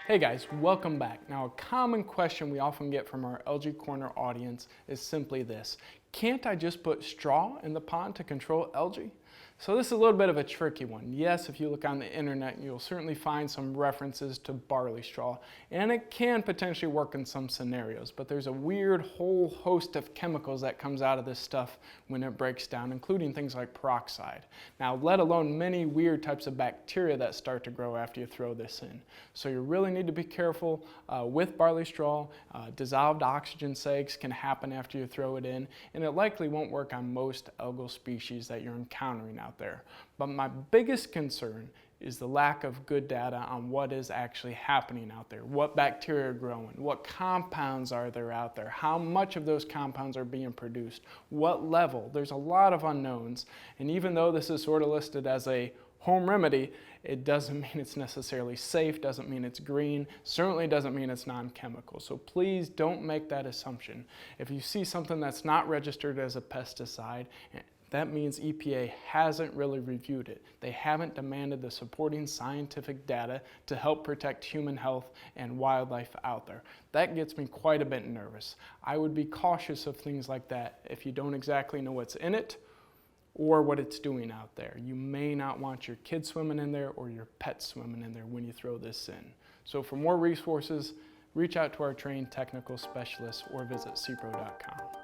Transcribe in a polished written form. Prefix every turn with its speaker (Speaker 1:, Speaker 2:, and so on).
Speaker 1: Hey guys, welcome back. Now, a common question we often get from our Algae Corner audience is simply this: can't I just put straw in the pond to control algae? So this is a little bit of a tricky one. Yes, if you look on the internet, you'll certainly find some references to barley straw, and it can potentially work in some scenarios, but there's a weird whole host of chemicals that comes out of this stuff when it breaks down, including things like peroxide. Now, let alone many weird types of bacteria that start to grow after you throw this in. So you really need to be careful with barley straw. Dissolved oxygen segs can happen after you throw it in, and it likely won't work on most algal species that you're encountering out there. But my biggest concern is the lack of good data on what is actually happening out there, what bacteria are growing, what compounds are there out there, how much of those compounds are being produced, what level. There's a lot of unknowns, and even though this is sort of listed as a home remedy, it doesn't mean it's necessarily safe, doesn't mean it's green, certainly doesn't mean it's non-chemical. So please don't make that assumption. If you see something that's not registered as a pesticide, that means EPA hasn't really reviewed it. They haven't demanded the supporting scientific data to help protect human health and wildlife out there. That gets me quite a bit nervous. I would be cautious of things like that if you don't exactly know what's in it or what it's doing out there. You may not want your kids swimming in there or your pets swimming in there when you throw this in. So for more resources, reach out to our trained technical specialists or visit cpro.com.